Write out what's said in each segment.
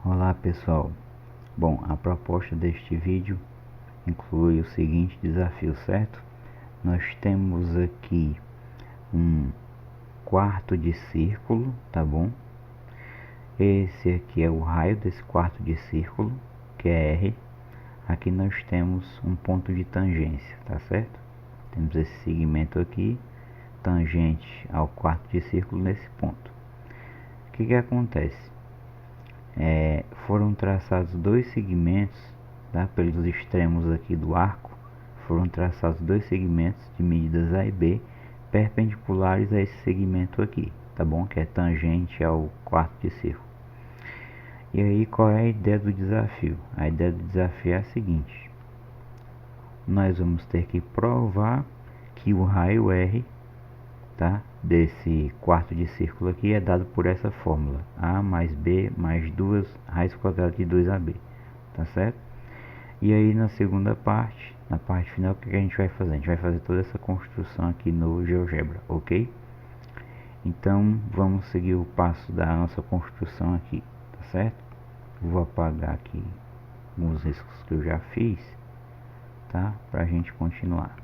Olá pessoal, bom, a proposta deste vídeo inclui o seguinte desafio, certo? Nós temos aqui um quarto de círculo, tá bom? Esse aqui é o raio desse quarto de círculo, que é R. Aqui nós temos um ponto de tangência, tá certo? Temos esse segmento aqui, tangente ao quarto de círculo nesse ponto. O que acontece? Foram traçados dois segmentos, tá? Pelos extremos aqui do arco, foram traçados dois segmentos de medidas A e B, perpendiculares a esse segmento aqui, tá bom? Que é tangente ao quarto de círculo. E aí, qual é a ideia do desafio? A ideia do desafio é a seguinte: nós vamos ter que provar que o raio R, tá, desse quarto de círculo aqui é dado por essa fórmula: A mais B mais 2 raiz quadrada de 2AB, tá certo? E aí na segunda parte, na parte final, o que a gente vai fazer? A gente vai fazer toda essa construção aqui no GeoGebra, ok? Então vamos seguir o passo da nossa construção aqui, tá certo? Vou apagar aqui os riscos que eu já fiz, tá? Pra gente continuar.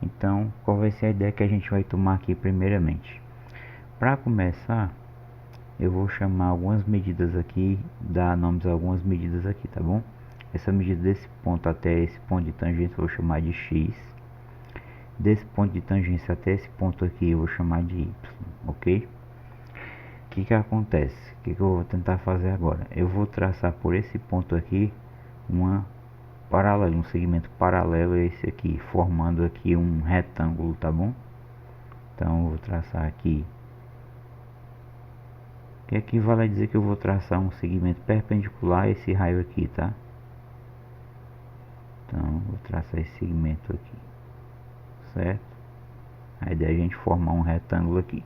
Então, qual vai ser a ideia que a gente vai tomar aqui primeiramente? Para começar, eu vou chamar algumas medidas aqui, dar nomes a algumas medidas aqui, tá bom? Essa medida desse ponto até esse ponto de tangência eu vou chamar de x. Desse ponto de tangência até esse ponto aqui eu vou chamar de y, ok? O que acontece? O que eu vou tentar fazer agora? Eu vou traçar por esse ponto aqui um segmento paralelo a esse aqui, formando aqui um retângulo, tá bom? Então eu vou traçar aqui, que equivale a dizer que eu vou traçar um segmento perpendicular a esse raio aqui, tá? Então vou traçar esse segmento aqui, certo? A ideia é a gente formar um retângulo aqui.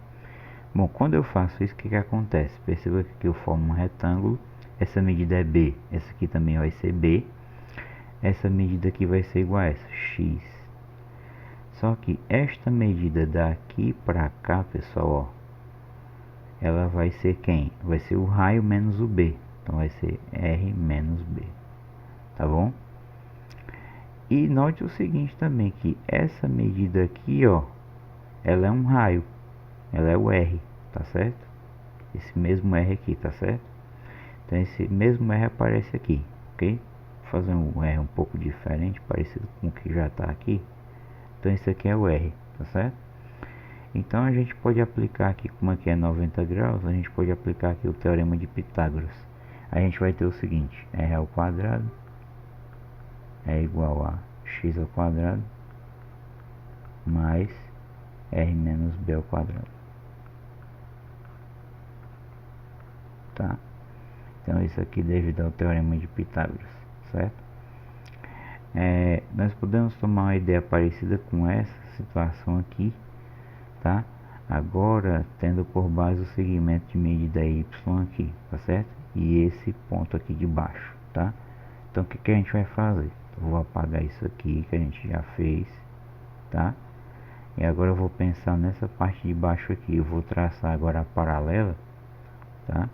Bom, quando eu faço isso, o que acontece? Perceba que eu formo um retângulo, essa medida é B, essa aqui também vai ser B, essa medida aqui vai ser igual a essa, X. Só que esta medida daqui para cá, pessoal, ó, ela vai ser quem? Vai ser o raio menos o B, então vai ser R menos B, tá bom? E note o seguinte também, que essa medida aqui, ó, ela é um raio, ela é o R, tá certo? Esse mesmo R aqui, tá certo? Então esse mesmo R aparece aqui, ok? Vou fazer um R um pouco diferente, parecido com o que já está aqui. Então esse aqui é o R, tá certo? Então a gente pode aplicar aqui, como aqui é 90 graus, a gente pode aplicar aqui o teorema de Pitágoras. A gente vai ter o seguinte: R ao quadrado é igual a x ao quadrado mais R menos B ao quadrado, tá? Então isso aqui devido ao teorema de Pitágoras, certo? Nós podemos tomar uma ideia parecida com essa situação aqui, tá? Agora tendo por base o segmento de medida y aqui, tá certo? E esse ponto aqui de baixo, tá? Então o que a gente vai fazer? Eu vou apagar isso aqui que a gente já fez, tá? E agora eu vou pensar nessa parte de baixo aqui. Eu vou traçar agora a paralela, tá?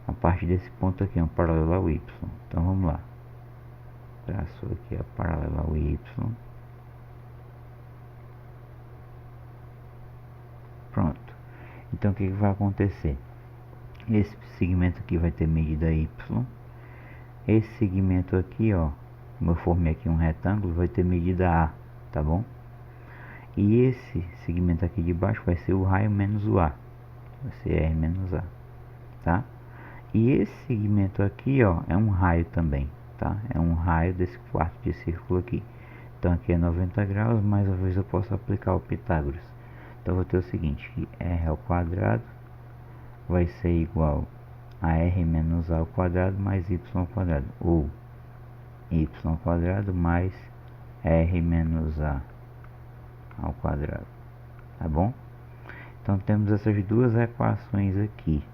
A parte desse ponto aqui é um paralelo ao y. Então vamos lá. Traço aqui a paralela ao y. Pronto. Então o que vai acontecer? Esse segmento aqui vai ter medida y. Esse segmento aqui, ó, como eu formei aqui um retângulo, vai ter medida A, tá bom? E esse segmento aqui de baixo vai ser o raio menos o A, vai ser R menos A, tá? E esse segmento aqui, ó, é um raio também, tá? É um raio desse quarto de círculo aqui. Então aqui é 90 graus, mais uma vez eu posso aplicar o Pitágoras. Então eu vou ter o seguinte, que R ao quadrado vai ser igual a R menos A ao quadrado mais Y ao quadrado, ou Y ao quadrado mais R menos A ao quadrado, tá bom? Então temos essas duas equações aqui.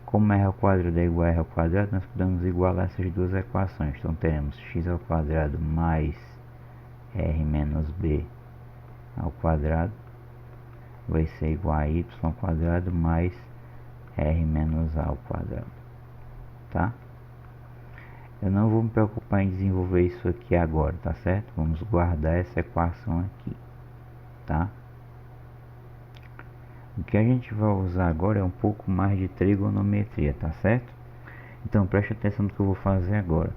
Como R ao quadrado é igual a R ao quadrado, nós podemos igualar essas duas equações. Então teremos x ao quadrado mais R menos B ao quadrado vai ser igual a y ao quadrado mais R menos A ao quadrado, tá? Eu não vou me preocupar em desenvolver isso aqui agora, tá certo? Vamos guardar essa equação aqui, tá? O que a gente vai usar agora é um pouco mais de trigonometria, tá certo? Então preste atenção no que eu vou fazer agora.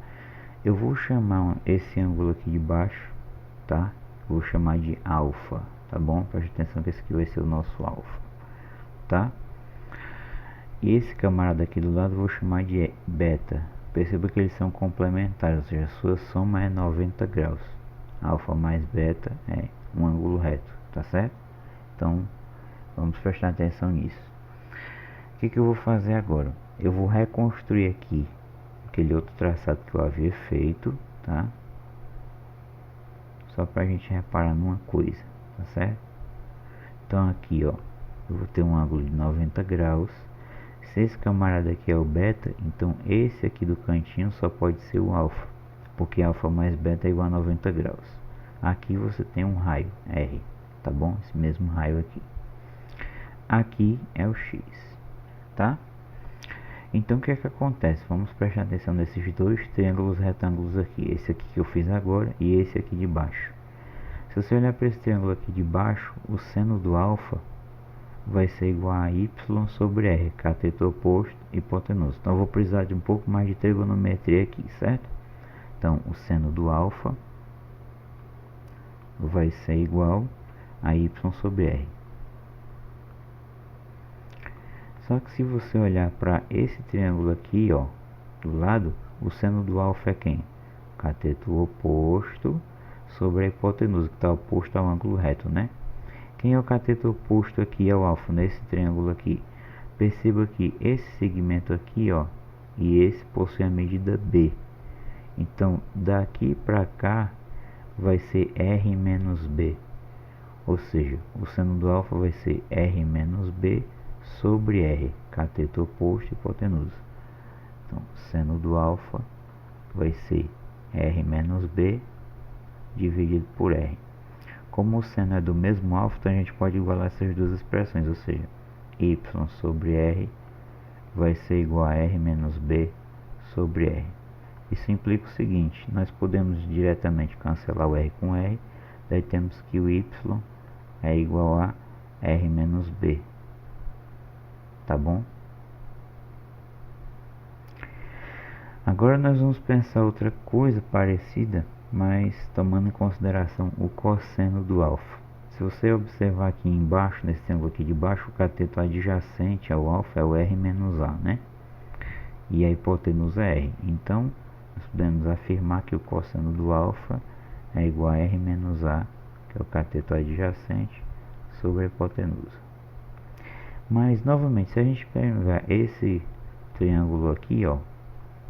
Eu vou chamar esse ângulo aqui de baixo, tá? Vou chamar de alfa, tá bom? Preste atenção que esse aqui vai ser o nosso alfa, tá? E esse camarada aqui do lado eu vou chamar de beta. Perceba que eles são complementares, ou seja, a sua soma é 90 graus. Alfa mais beta é um ângulo reto, tá certo? Então vamos prestar atenção nisso. O que eu vou fazer agora? Eu vou reconstruir aqui aquele outro traçado que eu havia feito, tá? Só pra gente reparar numa coisa, tá certo? Então aqui, ó, eu vou ter um ângulo de 90 graus. Se esse camarada aqui é o beta, então esse aqui do cantinho só pode ser o alfa, porque alfa mais beta é igual a 90 graus. Aqui você tem um raio R, tá bom? Esse mesmo raio aqui. Aqui é o X, tá? Então o que é que acontece? Vamos prestar atenção nesses dois triângulos retângulos aqui. Esse aqui que eu fiz agora e esse aqui de baixo. Se você olhar para esse triângulo aqui de baixo, o seno do alfa vai ser igual a y sobre r, cateto oposto, hipotenusa. Então eu vou precisar de um pouco mais de trigonometria aqui, certo? Então o seno do alfa vai ser igual a y sobre r. Só que se você olhar para esse triângulo aqui, ó, do lado, o seno do alfa é quem? Cateto oposto sobre a hipotenusa, que está oposto ao ângulo reto, né? Quem é o cateto oposto aqui ao alfa nesse triângulo aqui? Perceba que esse segmento aqui, ó, e esse possui a medida B. Então, daqui para cá vai ser R menos B. Ou seja, o seno do alfa vai ser R menos B sobre R, cateto oposto, hipotenusa. Então, seno do alfa vai ser R menos B dividido por R. Como o seno é do mesmo alfa, então a gente pode igualar essas duas expressões, ou seja, y sobre r vai ser igual a r menos b sobre r. Isso implica o seguinte: nós podemos diretamente cancelar o r com r, daí temos que o y é igual a r menos b, tá bom? Agora nós vamos pensar outra coisa parecida, mas tomando em consideração o cosseno do alfa. Se você observar aqui embaixo, nesse triângulo aqui de baixo, o cateto adjacente ao alfa é o R menos A, né? E a hipotenusa é R. Então, nós podemos afirmar que o cosseno do alfa é igual a R menos A, que é o cateto adjacente, sobre a hipotenusa. Mas, novamente, se a gente pegar esse triângulo aqui, ó,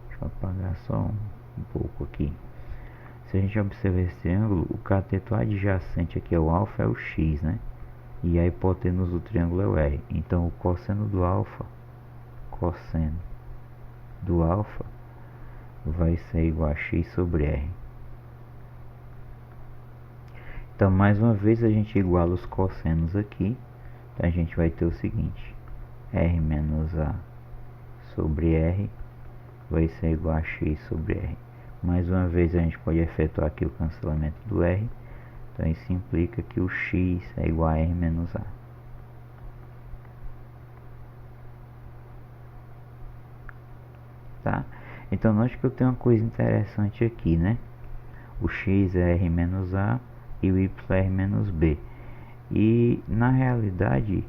deixa eu apagar só um pouco aqui. Se a gente observar esse triângulo, o cateto adjacente aqui ao alfa é o x, né? E a hipotenusa do triângulo é o r. Então o cosseno do alfa vai ser igual a x sobre r. Então mais uma vez a gente iguala os cossenos aqui. Então a gente vai ter o seguinte: r menos a sobre r vai ser igual a x sobre r. Mais uma vez a gente pode efetuar aqui o cancelamento do r. Então isso implica que o x é igual a r menos a. Tá? Então note que eu tenho uma coisa interessante aqui, né? O x é r menos a e o y é r menos b. E na realidade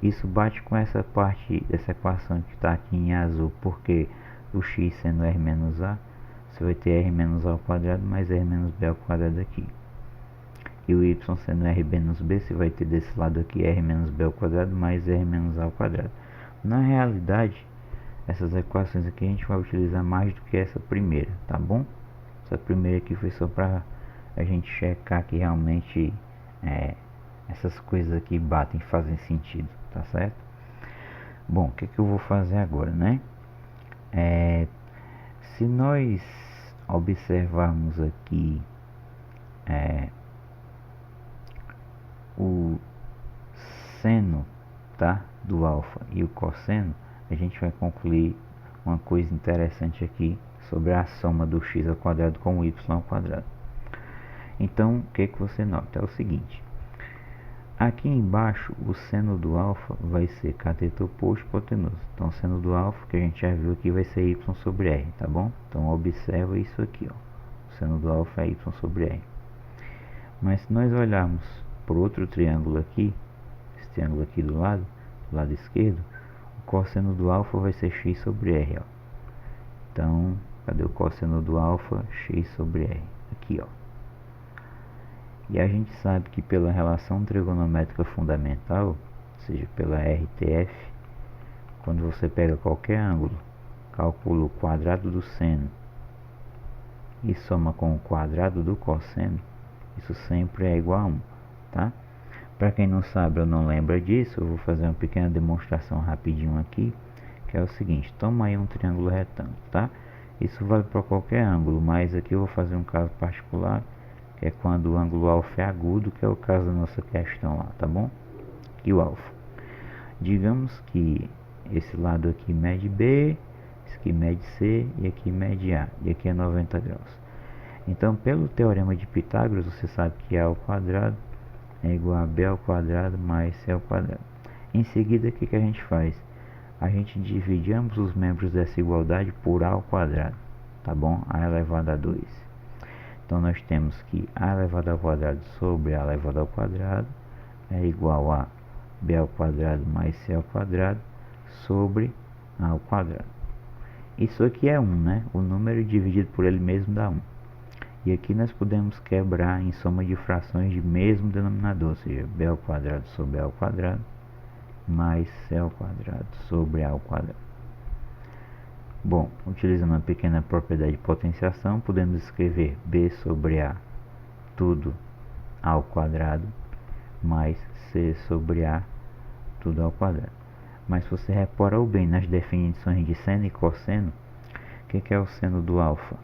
isso bate com essa parte dessa equação que está aqui em azul, porque o x sendo r menos a, você vai ter r menos a ao quadrado mais r menos b ao quadrado aqui. E o y sendo r menos b, você vai ter desse lado aqui r menos b ao quadrado mais r menos a ao quadrado. Na realidade, essas equações aqui a gente vai utilizar mais do que essa primeira, tá bom? Essa primeira aqui foi só para a gente checar que realmente essas coisas aqui batem, fazem sentido, tá certo? Bom, o que eu vou fazer agora, né? Se nós observarmos aqui o seno, tá, do alfa e o cosseno, a gente vai concluir uma coisa interessante aqui sobre a soma do x ao quadrado com o y ao quadrado. Então, o que você nota? É o seguinte: aqui embaixo, o seno do alfa vai ser cateto oposto hipotenusa. Então, o seno do alfa, que a gente já viu aqui, vai ser y sobre r, tá bom? Então, observa isso aqui, ó. O seno do alfa é y sobre r. Mas se nós olharmos para outro triângulo aqui, esse triângulo aqui do lado esquerdo, o cosseno do alfa vai ser x sobre r, ó. Então, cadê o cosseno do alfa? X sobre r. Aqui, ó. E a gente sabe que pela relação trigonométrica fundamental, ou seja, pela RTF, quando você pega qualquer ângulo, calcula o quadrado do seno e soma com o quadrado do cosseno, isso sempre é igual a 1, tá? Para quem não sabe ou não lembra disso, eu vou fazer uma pequena demonstração rapidinho aqui, que é o seguinte: toma aí um triângulo retângulo, tá? Isso vale para qualquer ângulo, mas aqui eu vou fazer um caso particular, que é quando o ângulo alfa é agudo, que é o caso da nossa questão lá, tá bom? E o alfa. Digamos que esse lado aqui mede B, esse aqui mede C e aqui mede A, e aqui é 90 graus. Então, pelo teorema de Pitágoras, você sabe que A ao quadrado é igual a B ao quadrado mais C ao quadrado. Em seguida, o que a gente faz? A gente divide ambos os membros dessa igualdade por A ao quadrado, tá bom? A elevado a 2. Então, nós temos que A elevado ao quadrado sobre A elevado ao quadrado é igual a B ao quadrado mais C ao quadrado sobre A ao quadrado. Isso aqui é 1, né? O número dividido por ele mesmo dá 1. E aqui nós podemos quebrar em soma de frações de mesmo denominador, ou seja, B ao quadrado sobre A ao quadrado mais C ao quadrado sobre A ao quadrado. Bom, utilizando uma pequena propriedade de potenciação, podemos escrever B sobre A tudo ao quadrado mais C sobre A tudo ao quadrado. Mas se você reparou bem nas definições de seno e cosseno, o que é o seno do alfa?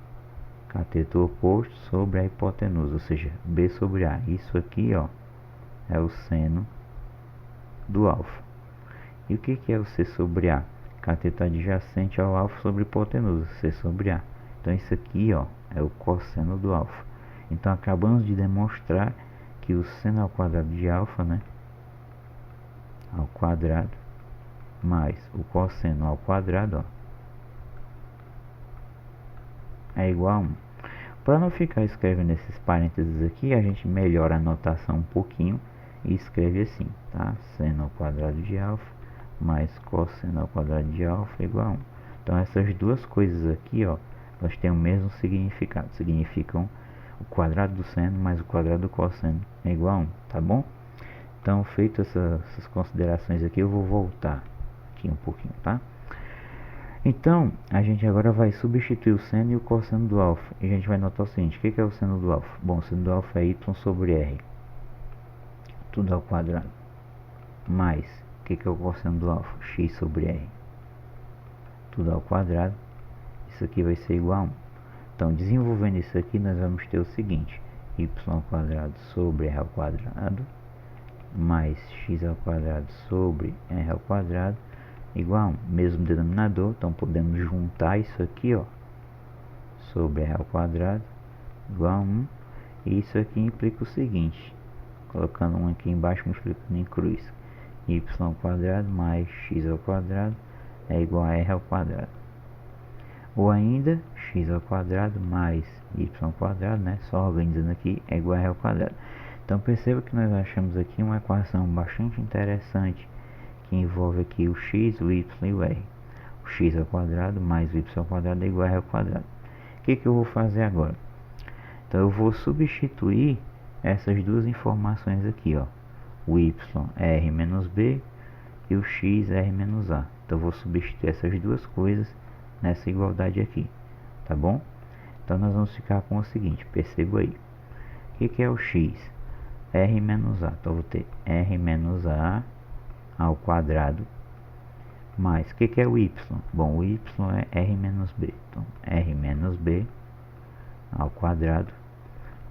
Cateto oposto sobre a hipotenusa, ou seja, B sobre A. Isso aqui, ó, é o seno do alfa. E o que é o C sobre A? Cateto adjacente ao alfa sobre hipotenusa, C sobre A. Então isso aqui, ó, é o cosseno do alfa. Então acabamos de demonstrar que o seno ao quadrado de alfa, né, ao quadrado, mais o cosseno ao quadrado, ó, é igual a 1. Para não ficar escrevendo esses parênteses aqui, a gente melhora a notação um pouquinho e escreve assim, tá? Seno ao quadrado de alfa mais cosseno ao quadrado de alfa é igual a 1. Então essas duas coisas aqui, ó, elas têm o mesmo significado. Significam o quadrado do seno mais o quadrado do cosseno é igual a 1, tá bom? Então, feito essas considerações aqui, eu vou voltar aqui um pouquinho, tá? Então, a gente agora vai substituir o seno e o cosseno do alfa. E a gente vai notar o seguinte: o que é o seno do alfa? Bom, o seno do alfa é y sobre r, tudo ao quadrado. Mais, o que é o cosseno do alfa? X sobre r, tudo ao quadrado. Isso aqui vai ser igual a 1. Então, desenvolvendo isso aqui, nós vamos ter o seguinte: y ao quadrado sobre r ao quadrado, mais x ao quadrado sobre r ao quadrado, igual a 1, mesmo denominador, então podemos juntar isso aqui, ó, sobre r ao quadrado, igual a 1, e isso aqui implica o seguinte, colocando 1 aqui embaixo, multiplicando em cruz, y ao quadrado mais x ao quadrado é igual a r ao quadrado, ou ainda, x ao quadrado mais y ao quadrado, né, só organizando aqui, é igual a r ao quadrado. Então perceba que nós achamos aqui uma equação bastante interessante, que envolve aqui o x, o y e o r. O x ao quadrado mais o y ao quadrado é igual a r ao quadrado. O que eu vou fazer agora? Então eu vou substituir essas duas informações aqui, ó. O y r menos b e o x r menos a. Então eu vou substituir essas duas coisas nessa igualdade aqui, tá bom? Então nós vamos ficar com o seguinte, perceba aí. O que é o x? R menos a. Então eu vou ter r menos a ao quadrado, mais, o que é o y? Bom, o y é r menos b, então r menos b ao quadrado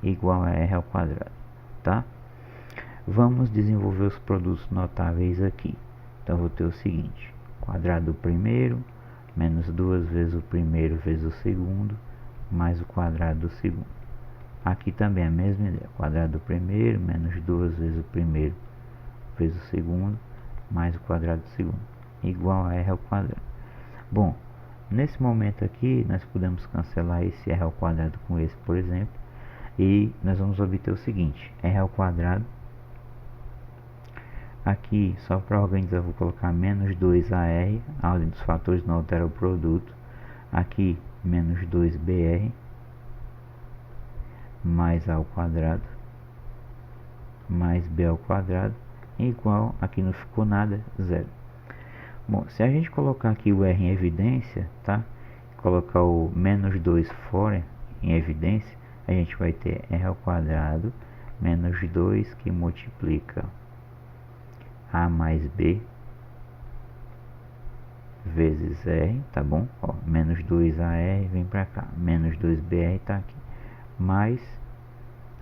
igual a r ao quadrado, tá? Vamos desenvolver os produtos notáveis aqui. Então eu vou ter o seguinte: quadrado do primeiro menos 2 vezes o primeiro vezes o segundo mais o quadrado do segundo. Aqui também a mesma ideia: quadrado do primeiro menos 2 vezes o primeiro vezes o segundo mais o quadrado do segundo, igual a r ao quadrado. Bom, nesse momento aqui nós podemos cancelar esse r ao quadrado com esse, por exemplo, e nós vamos obter o seguinte: r ao quadrado. Aqui, só para organizar, eu vou colocar menos 2ar, a ordem dos fatores não altera o produto. Aqui, menos 2br mais a ao quadrado mais b ao quadrado igual, aqui não ficou nada, zero. Bom, se a gente colocar aqui o r em evidência, tá? Colocar o menos 2 fora em evidência, a gente vai ter r ao quadrado menos 2 que multiplica a mais b vezes r, tá bom? Ó, menos 2ar vem pra cá, menos 2br tá aqui, mais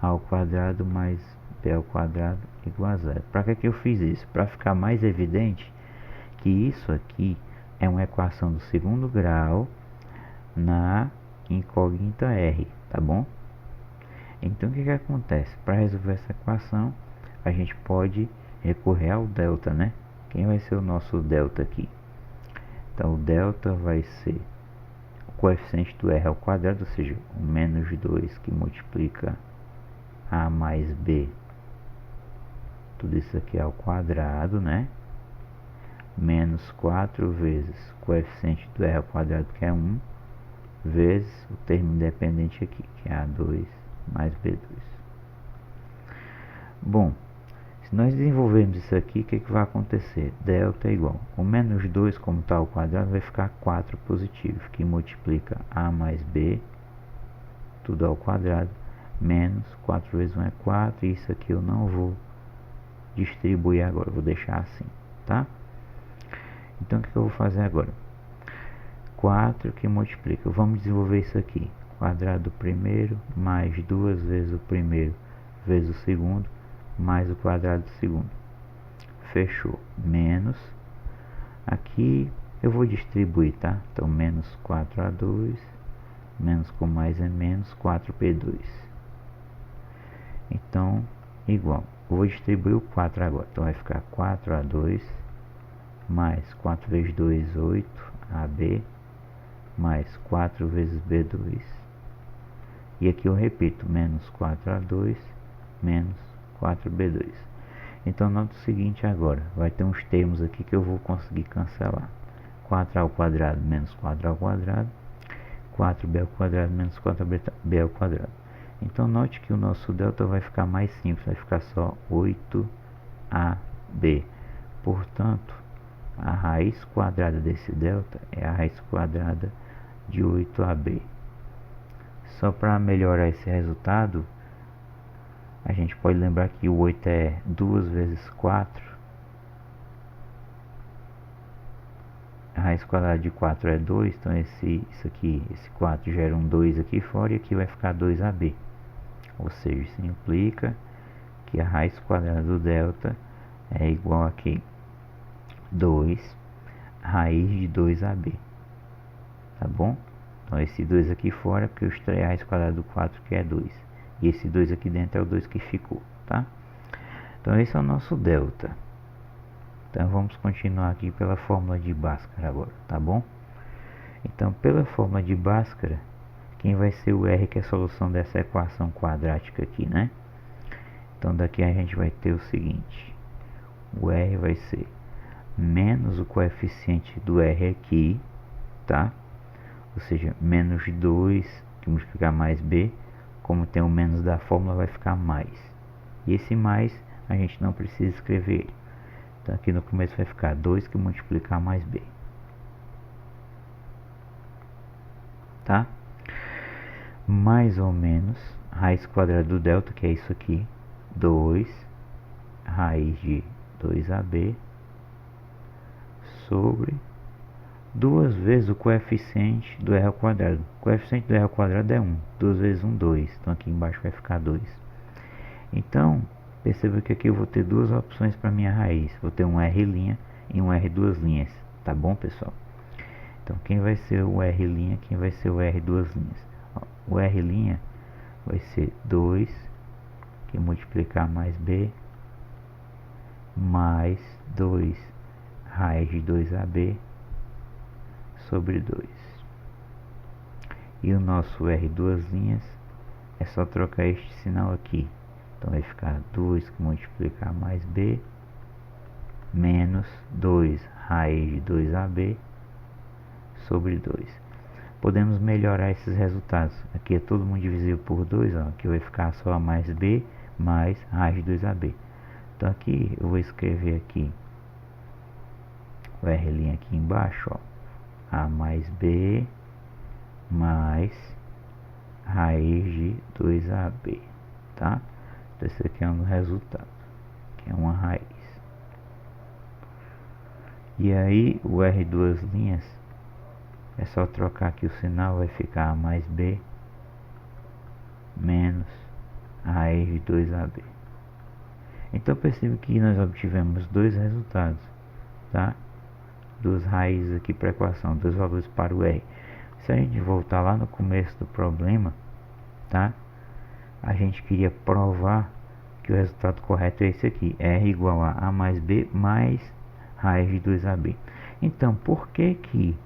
a ao quadrado mais b ao quadrado igual a zero. Para que eu fiz isso? Para ficar mais evidente que isso aqui é uma equação do segundo grau na incógnita r, tá bom? Então o que acontece? Para resolver essa equação, a gente pode recorrer ao delta, né? Quem vai ser o nosso delta aqui? Então o delta vai ser o coeficiente do r ao quadrado, ou seja, o menos 2 que multiplica a mais b, tudo isso aqui ao quadrado, né? Menos 4 vezes o coeficiente do r ao quadrado, que é 1, vezes o termo independente aqui, que é a2 mais b2. Bom, se nós desenvolvermos isso aqui, o que vai acontecer? Delta é igual, o menos 2 como está ao quadrado vai ficar 4 positivo, que multiplica a mais b, tudo ao quadrado, menos 4 vezes 1 é 4, e isso aqui eu não vou distribuir agora, vou deixar assim, tá? Então o que eu vou fazer agora? 4 que multiplica, vamos desenvolver isso aqui, quadrado do primeiro mais 2 vezes o primeiro vezes o segundo mais o quadrado do segundo, fechou, menos, aqui eu vou distribuir, tá? Então menos 4a2, menos com mais é menos 4p2, então igual, eu vou distribuir o 4 agora, então vai ficar 4a2 mais 4 vezes 2, 8ab, mais 4 vezes b2, e aqui eu repito, menos 4a2 menos 4b2. Então nota o seguinte agora, vai ter uns termos aqui que eu vou conseguir cancelar: 4a ao quadrado menos 4a ao quadrado, 4b ao quadrado menos 4b ao quadrado. Então note que o nosso delta vai ficar mais simples, vai ficar só 8ab. Portanto, a raiz quadrada desse delta é a raiz quadrada de 8ab. Só para melhorar esse resultado, a gente pode lembrar que o 8 é 2 vezes 4. A raiz quadrada de 4 é 2, então esse 4 gera um 2 aqui fora, e aqui vai ficar 2ab. Ou seja, isso implica que a raiz quadrada do delta é igual a aqui 2 raiz de 2ab, tá bom? Então esse 2 aqui fora, porque eu extraí a raiz quadrada do 4, que é 2, e esse 2 aqui dentro é o 2 que ficou, tá? Então esse é o nosso delta. Então vamos continuar aqui pela fórmula de Bhaskara agora, tá bom? Então pela fórmula de Bhaskara, quem vai ser o r, que é a solução dessa equação quadrática aqui, né? Então daqui a gente vai ter o seguinte: o r vai ser menos o coeficiente do r aqui, tá? Ou seja, menos 2 que multiplicar mais b, como tem o menos da fórmula, vai ficar mais. E esse mais a gente não precisa escrever ele. Então aqui no começo vai ficar 2 que multiplicar mais b, tá? Mais ou menos raiz quadrada do delta, que é isso aqui, 2 raiz de 2ab sobre 2 vezes o coeficiente do r ao quadrado. O coeficiente do r ao quadrado é 1. 2 vezes 1, 2. Então aqui embaixo vai ficar 2. Então, perceba que aqui eu vou ter duas opções para minha raiz. Vou ter um r' em um R duas linhas, tá bom, pessoal? Então quem vai ser o R', quem vai ser o R duas linhas? Ó, o R' vai ser 2, que multiplicar mais B, mais 2 raiz de 2AB sobre 2. E o nosso R duas linhas é só trocar este sinal aqui. Então vai ficar 2 que multiplicar mais B, menos 2 raiz de 2AB sobre 2. Podemos melhorar esses resultados. Aqui é todo mundo divisível por 2, ó. Aqui vai ficar só A mais B mais raiz de 2AB. Então aqui eu vou escrever aqui o R' aqui embaixo, ó. A mais B mais raiz de 2AB, tá? Então esse aqui é um resultado, que é uma raiz. E aí o R duas linhas é só trocar aqui o sinal, vai ficar A mais B menos raiz de 2AB. Então perceba que nós obtivemos dois resultados, tá? Duas raízes aqui para a equação, dois valores para o R. Se a gente voltar lá no começo do problema, tá? A gente queria provar que o resultado correto é esse aqui, R igual a A mais B mais raiz de 2AB. Então, por que que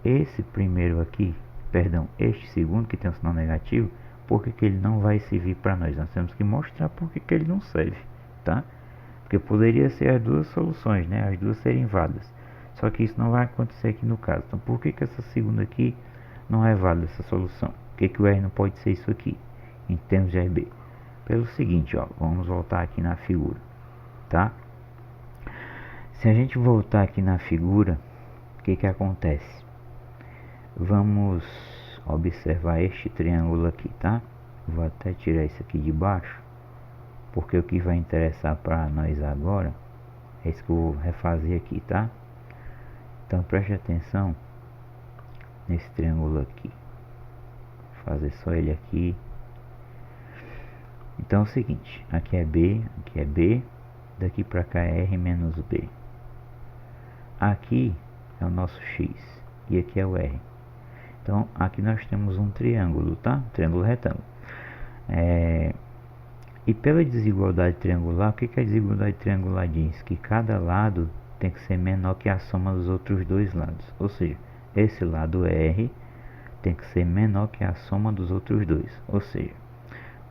esse primeiro aqui, perdão, este segundo que tem um sinal negativo, por que que ele não vai servir para nós? Nós temos que mostrar por que que ele não serve, tá? Porque poderia ser as duas soluções, né? As duas serem válidas. Só que isso não vai acontecer aqui no caso. Então, por que que essa segunda aqui não é válida, essa solução? Por que que o R não pode ser isso aqui, em termos de RB? Pelo seguinte, ó, vamos voltar aqui na figura, tá? Se a gente voltar aqui na figura, o que que acontece? Vamos observar este triângulo aqui, tá? Vou até tirar isso aqui de baixo, porque o que vai interessar para nós agora é isso que eu vou refazer aqui, tá? Então preste atenção nesse triângulo aqui. Vou fazer só ele aqui. Então é o seguinte, aqui é B, daqui para cá é R menos B. Aqui é o nosso X e aqui é o R. Então aqui nós temos um triângulo, tá? Um triângulo retângulo. E pela desigualdade triangular, o que que a desigualdade triangular diz? Que cada lado tem que ser menor que a soma dos outros dois lados. Ou seja, esse lado R tem que ser menor que a soma dos outros dois. Ou seja,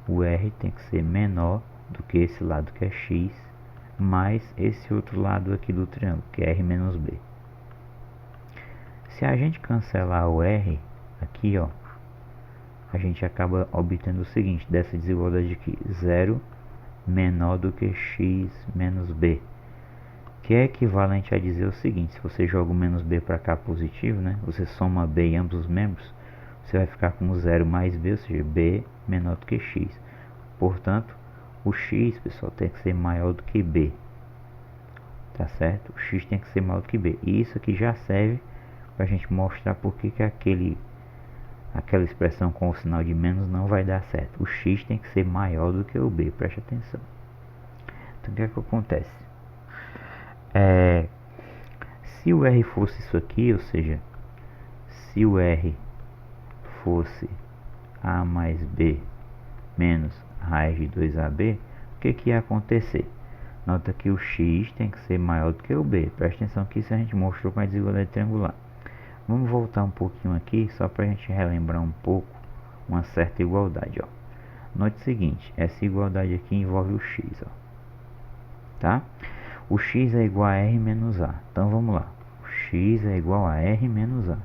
o R tem que ser menor do que esse lado que é X, mais esse outro lado aqui do triângulo, que é R menos B. Se a gente cancelar o R aqui, ó, a gente acaba obtendo o seguinte, dessa desigualdade aqui, 0 menor do que X menos B, que é equivalente a dizer o seguinte, se você joga o menos B para cá positivo, né, você soma B em ambos os membros, você vai ficar com 0 mais B, ou seja, B menor do que X. Portanto, o X, pessoal, tem que ser maior do que B, tá certo? O X tem que ser maior do que B, e isso aqui já serve para a gente mostrar por que aquela expressão com o sinal de menos não vai dar certo. O X tem que ser maior do que o B, preste atenção. Então o que é que acontece? Se o R fosse isso aqui, ou seja, se o R fosse A mais B menos raiz de 2AB, o que que ia acontecer? Nota que o X tem que ser maior do que o B. Preste atenção que isso a gente mostrou com a desigualdade triangular. Vamos voltar um pouquinho aqui, só para a gente relembrar um pouco uma certa igualdade, ó. Note o seguinte, essa igualdade aqui envolve o X, ó, tá? O X é igual a R menos A. Então vamos lá, o X é igual a R menos A.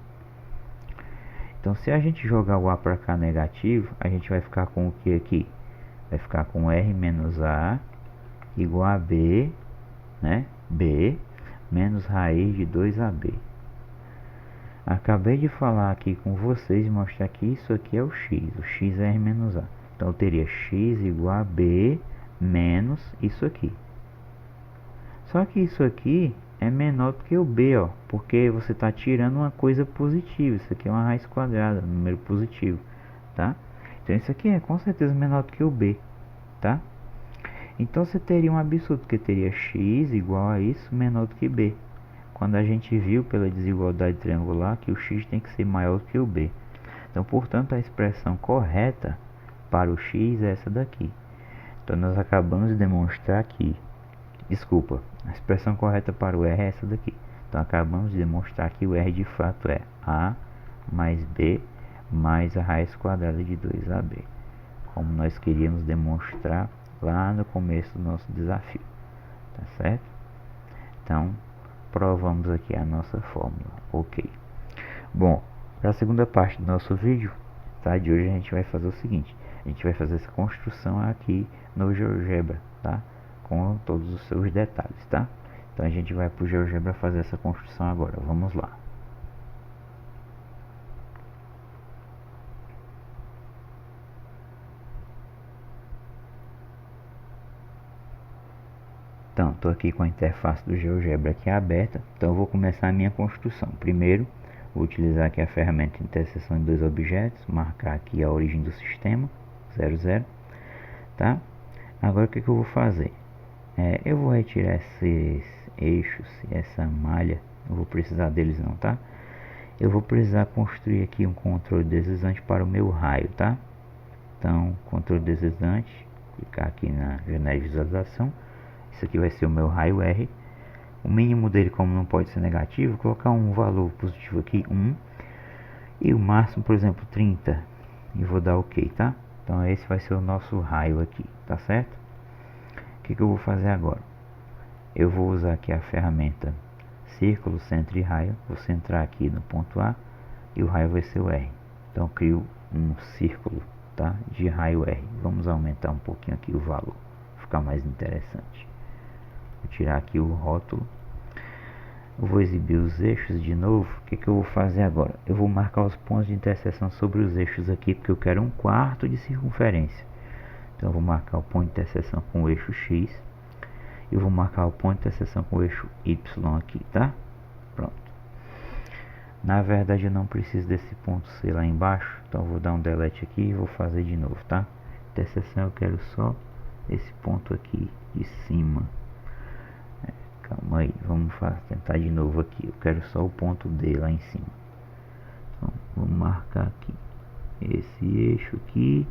Então se a gente jogar o A para cá negativo, a gente vai ficar com o que aqui? Vai ficar com R menos A igual a B, né? B menos raiz de 2AB. Acabei de falar aqui com vocês e mostrar que isso aqui é o X. O X é R menos A. Então eu teria X igual a B menos isso aqui. Só que isso aqui é menor do que o B, ó, porque você está tirando uma coisa positiva. Isso aqui é uma raiz quadrada, um número positivo, tá? Então isso aqui é com certeza menor do que o B, tá? Então você teria um absurdo, que teria x igual a isso menor do que b, quando a gente viu pela desigualdade triangular que o x tem que ser maior do que o b. Então, portanto, a expressão correta para o x é essa daqui. Então, nós acabamos de demonstrar que, desculpa, a expressão correta para o r é essa daqui. Então, acabamos de demonstrar que o r de fato é a mais b mais a raiz quadrada de 2ab, como nós queríamos demonstrar lá no começo do nosso desafio, tá certo? Então, provamos aqui a nossa fórmula, ok. Bom, para a segunda parte do nosso vídeo, tá, de hoje, a gente vai fazer o seguinte: a gente vai fazer essa construção aqui no GeoGebra, tá, com todos os seus detalhes, tá? Então a gente vai para o GeoGebra fazer essa construção agora, vamos lá. Então, estou aqui com a interface do GeoGebra aqui aberta, então eu vou começar a minha construção. Primeiro, vou utilizar aqui a ferramenta de interseção de dois objetos, marcar aqui a origem do sistema, 0, 0, tá? Agora o que eu vou fazer? Eu vou retirar esses eixos e essa malha, não vou precisar deles não, tá? Eu vou precisar construir aqui um controle deslizante para o meu raio, tá? Então, controle deslizante, clicar aqui na janela de visualização. Isso aqui vai ser o meu raio R. O mínimo dele, como não pode ser negativo, vou colocar um valor positivo aqui, 1. E o máximo, por exemplo, 30. E vou dar OK, tá? Então esse vai ser o nosso raio aqui, tá certo? O que eu vou fazer agora? Eu vou usar aqui a ferramenta círculo, centro e raio. Vou centrar aqui no ponto A e o raio vai ser o R. Então eu crio um círculo, tá, de raio R. Vamos aumentar um pouquinho aqui o valor, ficar mais interessante. Vou tirar aqui o rótulo. Eu vou exibir os eixos de novo. O que eu vou fazer agora? Eu vou marcar os pontos de interseção sobre os eixos aqui, porque eu quero 1/4 de circunferência. Então eu vou marcar o ponto de interseção com o eixo X. E eu vou marcar o ponto de interseção com o eixo Y aqui, tá? Pronto. Na verdade eu não preciso desse ponto C lá embaixo, então eu vou dar um delete aqui e vou fazer de novo, tá? Interseção eu quero só esse ponto aqui de cima. Calma aí, vamos tentar de novo aqui. Eu quero só o ponto D lá em cima. Então, vou marcar aqui esse eixo aqui.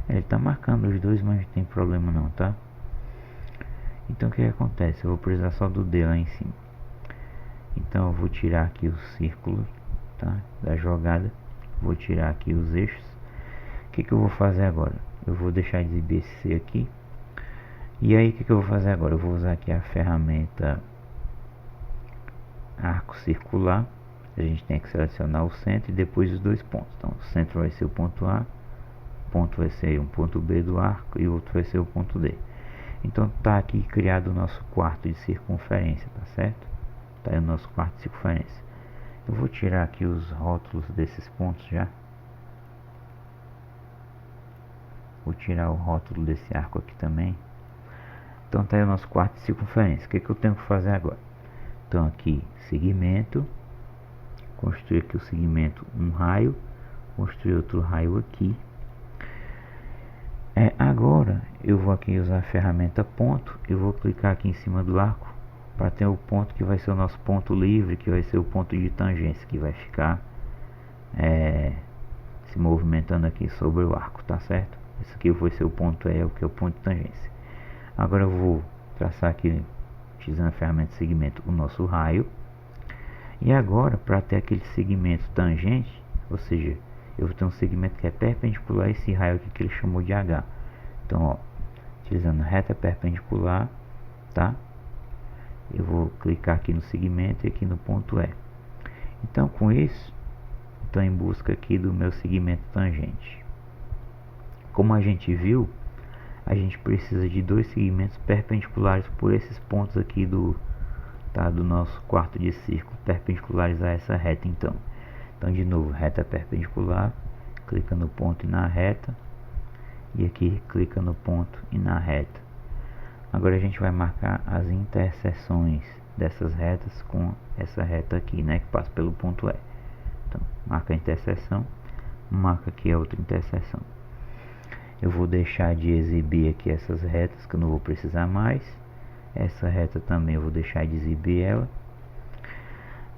Ele está marcando os dois, mas não tem problema não, tá? Então o que acontece? Eu vou precisar só do D lá em cima. Então eu vou tirar aqui o círculo, tá, da jogada. Vou tirar aqui os eixos. O que eu vou fazer agora? Eu vou deixar de exibir esse C aqui. E aí, o que eu vou fazer agora? Eu vou usar aqui a ferramenta arco circular. A gente tem que selecionar o centro e depois os dois pontos. Então, o centro vai ser o ponto A, o ponto vai ser um ponto B do arco e o outro vai ser o ponto D. Então, tá aqui criado o nosso quarto de circunferência, tá certo? Tá aí o nosso quarto de circunferência. Eu vou tirar aqui os rótulos desses pontos já. Vou tirar o rótulo desse arco aqui também. Então tá aí o nosso quarto de circunferência. O que eu tenho que fazer agora? Então aqui, segmento. Construir aqui o segmento, um raio. Construir outro raio aqui. Agora eu vou aqui usar a ferramenta ponto. Eu vou clicar aqui em cima do arco para ter o ponto que vai ser o nosso ponto livre, que vai ser o ponto de tangência, que vai ficar se movimentando aqui sobre o arco, tá certo? Esse aqui vai ser o ponto E, que é o ponto de tangência. Agora eu vou traçar aqui, utilizando a ferramenta segmento, o nosso raio. E agora, para ter aquele segmento tangente, ou seja, eu vou ter um segmento que é perpendicular a esse raio aqui que ele chamou de H. Então, ó, utilizando reta perpendicular, tá? Eu vou clicar aqui no segmento e aqui no ponto E. Então, com isso, estou em busca aqui do meu segmento tangente. Como a gente viu, a gente precisa de dois segmentos perpendiculares por esses pontos aqui do nosso quarto de círculo, perpendiculares a essa reta. Então de novo, reta perpendicular, clica no ponto e na reta, e aqui clica no ponto e na reta. Agora a gente vai marcar as interseções dessas retas com essa reta aqui, né, que passa pelo ponto E. Então marca a interseção, marca aqui a outra interseção. Eu vou deixar de exibir aqui essas retas que eu não vou precisar mais. Essa reta também eu vou deixar de exibir ela.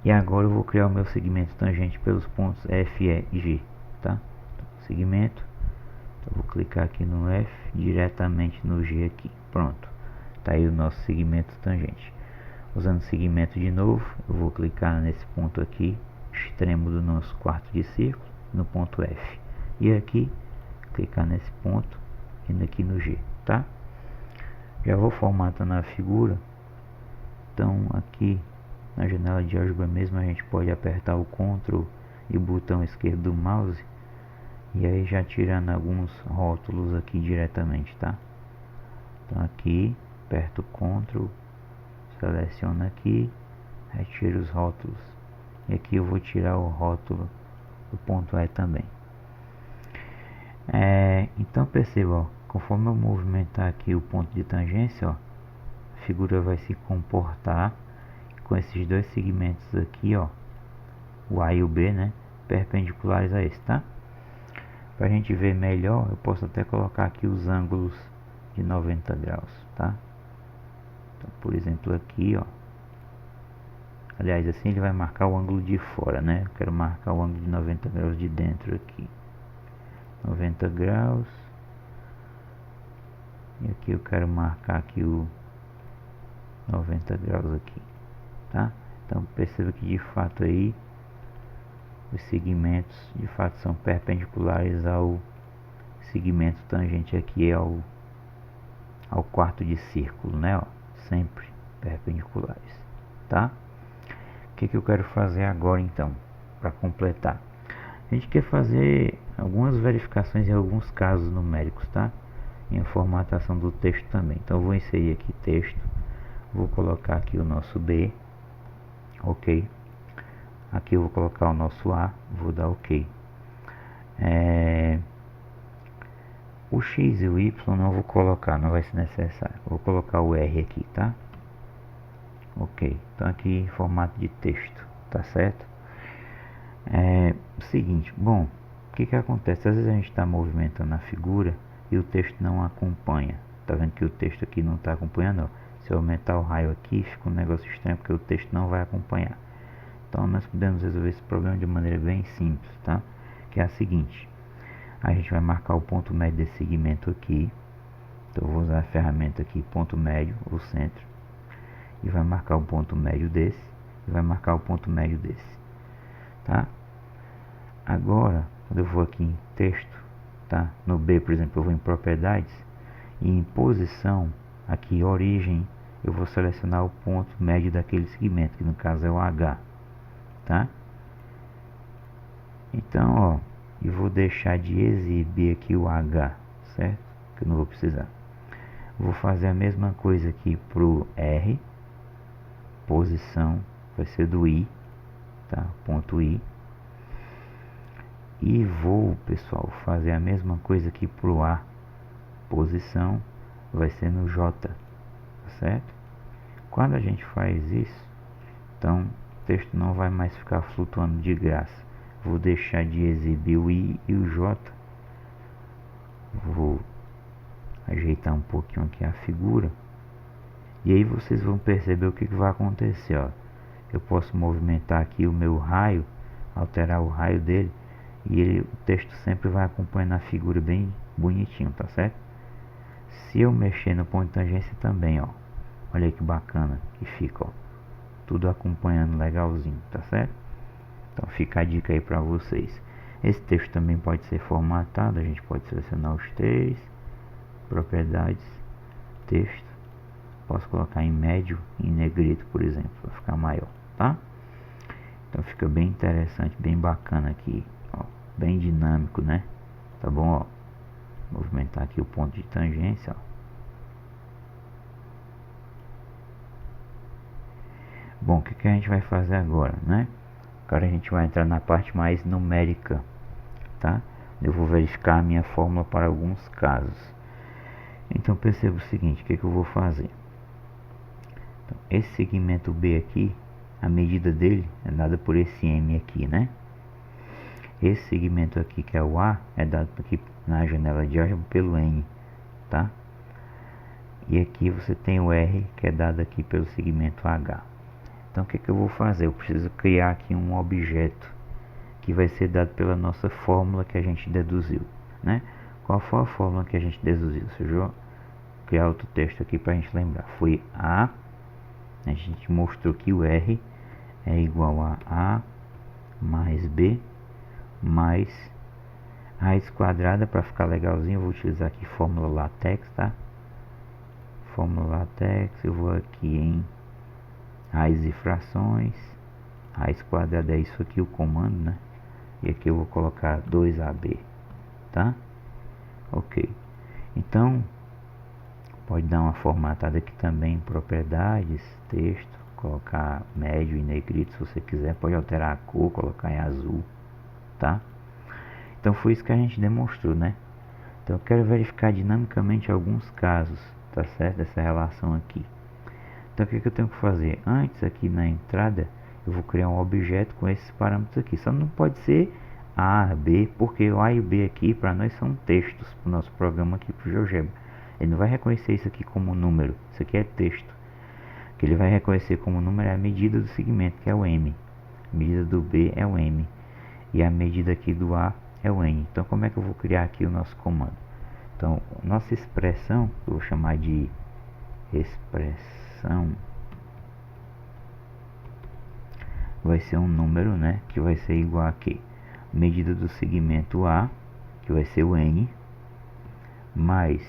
E agora eu vou criar o meu segmento tangente pelos pontos F, E e G, tá? Então, segmento, então, eu vou clicar aqui no F, diretamente no G aqui, pronto. Tá aí o nosso segmento tangente. Usando segmento de novo, eu vou clicar nesse ponto aqui, extremo do nosso quarto de círculo, no ponto F. E aqui, clicar nesse ponto, indo aqui no G, tá? Já vou formatando a figura. Então aqui na janela de álgebra mesmo, a gente pode apertar o Ctrl e o botão esquerdo do mouse e aí já tirando alguns rótulos aqui diretamente, tá? Então aqui, aperto o Ctrl, seleciono aqui, retiro os rótulos e aqui eu vou tirar o rótulo do ponto E também. Então perceba, ó, conforme eu movimentar aqui o ponto de tangência, ó, a figura vai se comportar com esses dois segmentos aqui, ó, o A e o B, né, perpendiculares a esse, tá? Para a gente ver melhor, eu posso até colocar aqui os ângulos de 90 graus, tá? Então, por exemplo, aqui, ó, aliás, assim ele vai marcar o ângulo de fora, né? Eu quero marcar o ângulo de 90 graus de dentro aqui. 90 graus. E aqui eu quero marcar aqui o 90 graus aqui, tá? Então perceba que de fato aí os segmentos de fato são perpendiculares ao segmento tangente aqui ao quarto de círculo, né? Ó, sempre perpendiculares, tá? O que eu quero fazer agora então, para completar? A gente quer fazer algumas verificações em alguns casos numéricos, tá? E a formatação do texto também. Então eu vou inserir aqui texto, vou colocar aqui o nosso B, ok. Aqui eu vou colocar o nosso A, vou dar ok. O X e o Y não vou colocar, não vai ser necessário. Vou colocar o R aqui, tá? Ok, então aqui em formato de texto, tá certo? Seguinte, bom, o que acontece? Às vezes a gente está movimentando a figura e o texto não acompanha. Tá vendo que o texto aqui não está acompanhando? Ó. Se eu aumentar o raio aqui, fica um negócio estranho porque o texto não vai acompanhar. Então nós podemos resolver esse problema de maneira bem simples, tá? Que é a seguinte: a gente vai marcar o ponto médio desse segmento aqui. Então eu vou usar a ferramenta aqui, ponto médio, o centro, e vai marcar o ponto médio desse, e vai marcar o ponto médio desse, tá? Agora, quando eu vou aqui em texto, tá? No B, por exemplo, eu vou em propriedades, e em posição, aqui origem, eu vou selecionar o ponto médio daquele segmento, que no caso é o H, tá? Então, ó, eu vou deixar de exibir aqui o H, certo? Que eu não vou precisar. Vou fazer a mesma coisa aqui pro R, posição, vai ser do I, tá? Ponto I. E vou, pessoal, fazer a mesma coisa aqui pro A, posição, vai ser no J, tá certo? Quando a gente faz isso, então o texto não vai mais ficar flutuando de graça. Vou deixar de exibir o I e o J. Vou ajeitar um pouquinho aqui a figura. E aí vocês vão perceber o que vai acontecer, ó. Eu posso movimentar aqui o meu raio, alterar o raio dele, e o texto sempre vai acompanhando a figura bem bonitinho, tá certo? Se eu mexer no ponto de tangência também, ó, olha aí que bacana que fica, ó, tudo acompanhando legalzinho, tá certo? Então fica a dica aí para vocês. Esse texto também pode ser formatado, a gente pode selecionar os três, propriedades, texto, posso colocar em médio, em negrito, por exemplo, para ficar maior, tá? Então fica bem interessante, bem bacana aqui, ó, bem dinâmico, né? Tá bom, ó. Movimentar aqui o ponto de tangência, ó. Bom, o que a gente vai fazer agora, né? Agora a gente vai entrar na parte mais numérica, tá? Eu vou verificar a minha fórmula para alguns casos. Então perceba o seguinte, o que eu vou fazer? Então, esse segmento B aqui, a medida dele é dada por esse M aqui, né? Esse segmento aqui, que é o A, é dado aqui na janela de álgebra pelo N, tá? E aqui você tem o R, que é dado aqui pelo segmento H. Então o que eu vou fazer? Eu preciso criar aqui um objeto que vai ser dado pela nossa fórmula que a gente deduziu, né? Qual foi a fórmula que a gente deduziu? Se eu criar outro texto aqui para a gente lembrar, foi a gente mostrou que o R é igual a mais B mais raiz quadrada. Para ficar legalzinho, eu vou utilizar aqui fórmula LaTeX, tá? Fórmula LaTeX, eu vou aqui em raiz e frações, raiz quadrada é isso aqui, o comando, né? E aqui eu vou colocar 2AB, tá? Ok. Então, pode dar uma formatada aqui também em propriedades, texto, colocar médio e negrito se você quiser. Pode alterar a cor, colocar em azul, tá? Então foi isso que a gente demonstrou, né? Então eu quero verificar dinamicamente alguns casos, tá certo? Dessa relação aqui. Então o que eu tenho que fazer? Antes aqui na entrada, eu vou criar um objeto com esses parâmetros aqui. Só não pode ser A, B, porque o A e o B aqui para nós são textos para o nosso programa aqui para o GeoGebra. Ele não vai reconhecer isso aqui como número, isso aqui é texto. O que ele vai reconhecer como número é a medida do segmento, que é o M. A medida do B é o M. E a medida aqui do A é o N. Então como é que eu vou criar aqui o nosso comando? Então, nossa expressão, eu vou chamar de expressão, vai ser um número, né? Que vai ser igual a quê? Medida do segmento A, que vai ser o N, mais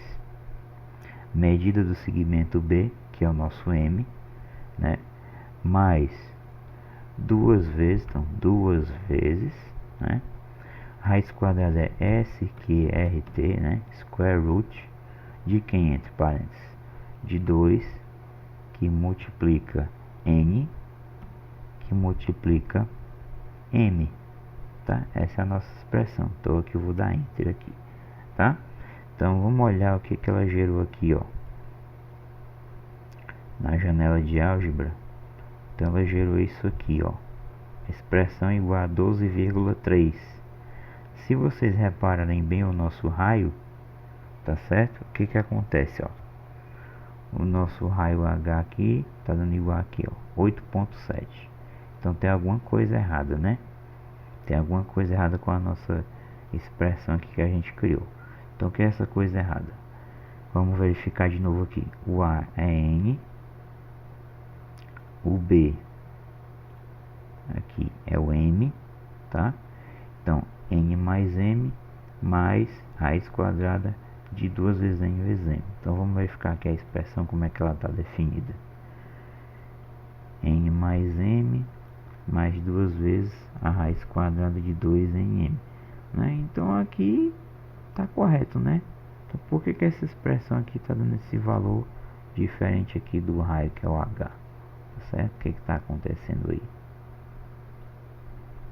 medida do segmento B, que é o nosso M, né? Mais duas vezes, então duas vezes, né? Raiz quadrada é S, que é RT, né? Square root de quem entre parênteses? De 2, que multiplica N, que multiplica M, tá? Essa é a nossa expressão. Então aqui eu vou dar Enter aqui, tá? Então vamos olhar o que ela gerou aqui, ó. Na janela de álgebra. Então ela gerou isso aqui, ó. Expressão igual a 12,3. Se vocês repararem bem o nosso raio, tá certo? O que acontece, ó? O nosso raio H aqui tá dando igual aqui, ó, 8,7. Então tem alguma coisa errada, né? Tem alguma coisa errada com a nossa expressão aqui que a gente criou. Então o que é essa coisa errada? Vamos verificar de novo aqui. O A é N, o B aqui é o M, tá? Então N mais M mais raiz quadrada de 2 vezes N vezes M. Então vamos verificar aqui a expressão, como é que ela está definida. N mais M mais 2 vezes a raiz quadrada de 2NM, né? Então aqui está correto, né? Então por que essa expressão aqui está dando esse valor diferente aqui do raio, que é o H? Tá certo? O que está acontecendo aí?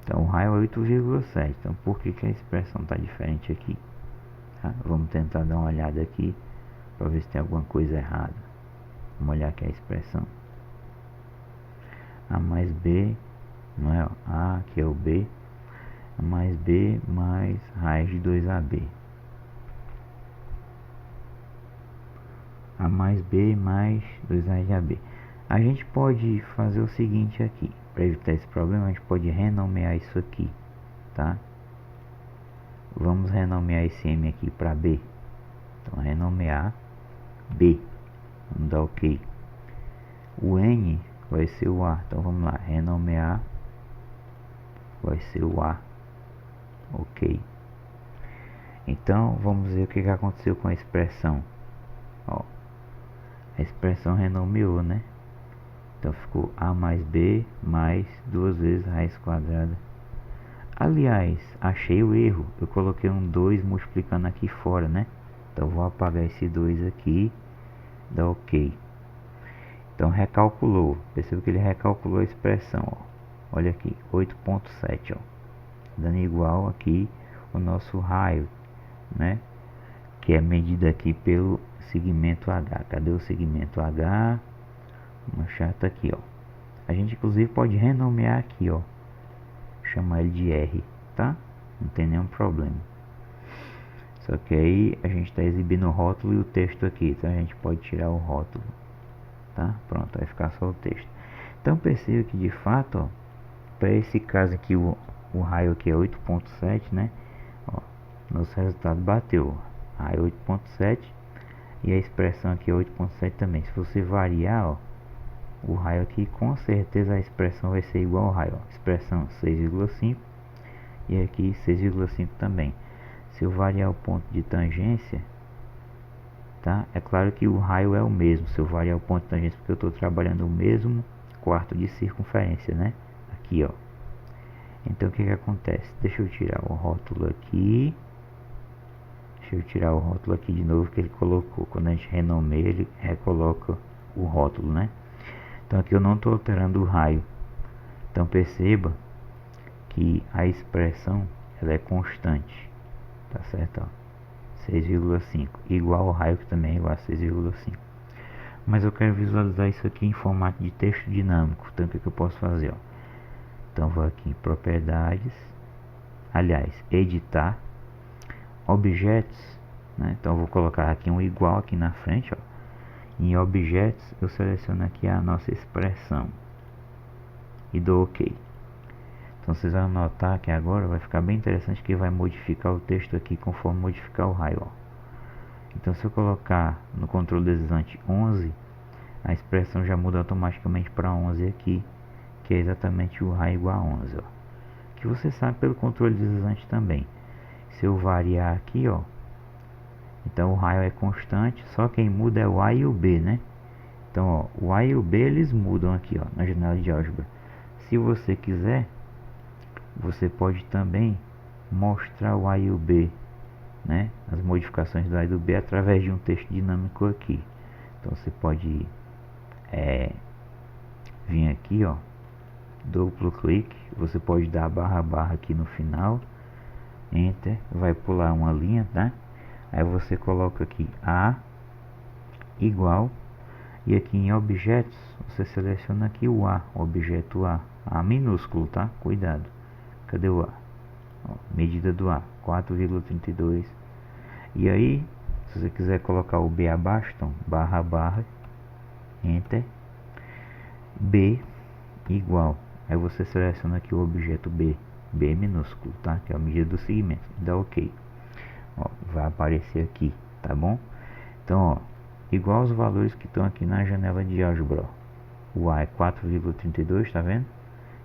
Então o raio é 8,7. Então por que a expressão está diferente aqui? Tá? Vamos tentar dar uma olhada aqui para ver se tem alguma coisa errada. Vamos olhar aqui a expressão. A mais B, não é? A, que é o B, mais B mais raiz de 2AB. A mais B mais 2 raiz de AB. A gente pode fazer o seguinte aqui, para evitar esse problema, a gente pode renomear isso aqui, tá? Vamos renomear esse M aqui para B. Então, renomear B. Vamos dar OK. O N vai ser o A. Então, vamos lá. Renomear vai ser o A. OK. Então, vamos ver o que aconteceu com a expressão. Ó, a expressão renomeou, né? Então, ficou A mais B mais 2 vezes raiz quadrada. Aliás, achei o erro. Eu coloquei um 2 multiplicando aqui fora, né? Então, vou apagar esse 2 aqui. Dá OK. Então, recalculou. Perceba que ele recalculou a expressão, ó. Olha aqui, 8,7, ó. Dando igual aqui o nosso raio, né? Que é medido aqui pelo segmento H. Cadê o segmento H? Uma chata aqui, ó. A gente inclusive pode renomear aqui, ó. Chamar ele de R, tá? não tem nenhum problema. Só que aí a gente está exibindo o rótulo e o texto aqui, então a gente pode tirar o rótulo, tá? Pronto, vai ficar só o texto. Então perceba que de fato, para esse caso aqui, o raio aqui é 8.7, né? Ó, nosso resultado bateu, raio 8.7 e a expressão aqui é 8.7 também. Se você variar, ó, o raio aqui, com certeza a expressão vai ser igual ao raio, ó. Expressão 6,5 e aqui 6,5 também. Se eu variar o ponto de tangência, tá? É claro que o raio é o mesmo. Se eu variar o ponto de tangência, porque eu estou trabalhando o mesmo quarto de circunferência, né? Aqui, ó. Então o que que acontece? Deixa eu tirar o rótulo aqui. Deixa eu tirar o rótulo aqui de novo que ele colocou. Quando a gente renomeia, ele recoloca o rótulo, né? Então aqui eu não estou alterando o raio. Então perceba que a expressão ela é constante, tá certo? Ó, 6,5 igual ao raio, que também é igual a 6,5. Mas eu quero visualizar isso aqui em formato de texto dinâmico. Então o que eu posso fazer? Ó? Então vou aqui em propriedades, aliás, editar, objetos, né? Então eu vou colocar aqui um igual aqui na frente, ó. Em objetos eu seleciono aqui a nossa expressão e dou OK. Então vocês vão notar que agora vai ficar bem interessante, que vai modificar o texto aqui conforme modificar o raio, ó. Então se eu colocar no controle deslizante 11, a expressão já muda automaticamente para 11 aqui, que é exatamente o raio igual a 11, ó. Que você sabe pelo controle deslizante também. Se eu variar aqui, ó, então o raio é constante, só quem muda é o A e o B, né? Então, ó, o A e o B eles mudam aqui, ó, na janela de álgebra. Se você quiser, você pode também mostrar o A e o B, né? As modificações do A e do B através de um texto dinâmico aqui. Então você pode vir aqui, ó, duplo clique, você pode dar barra aqui no final, enter, vai pular uma linha, tá? Aí você coloca aqui A igual, e aqui em objetos você seleciona aqui o A, objeto A minúsculo, tá? Cuidado, cadê o A? Ó, medida do A, 4,32. E aí, se você quiser colocar o B abaixo, então barra, enter, B igual, aí você seleciona aqui o objeto B minúsculo, tá? Que é a medida do segmento, dá OK. Ó, vai aparecer aqui, tá bom? Então, ó, igual os valores que estão aqui na janela de álgebra, ó. O A é 4,32, tá vendo?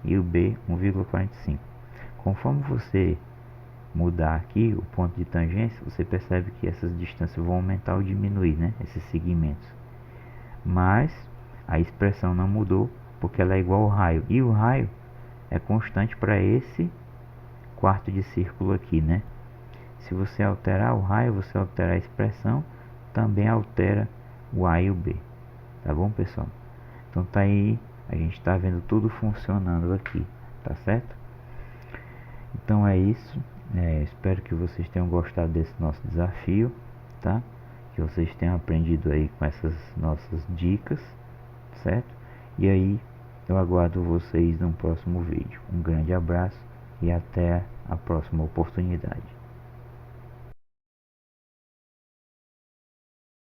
E o B 1,45. Conforme você mudar aqui o ponto de tangência, você percebe que essas distâncias vão aumentar ou diminuir, né? Esses segmentos. Mas a expressão não mudou, porque ela é igual ao raio. E o raio é constante para esse quarto de círculo aqui, né? Se você alterar o raio, você altera a expressão, também altera o A e o B. Tá bom, pessoal? Então tá aí, a gente está vendo tudo funcionando aqui, tá certo? Então é isso. Espero que vocês tenham gostado desse nosso desafio, tá? Que vocês tenham aprendido aí com essas nossas dicas, certo? E aí, eu aguardo vocês no próximo vídeo. Um grande abraço e até a próxima oportunidade.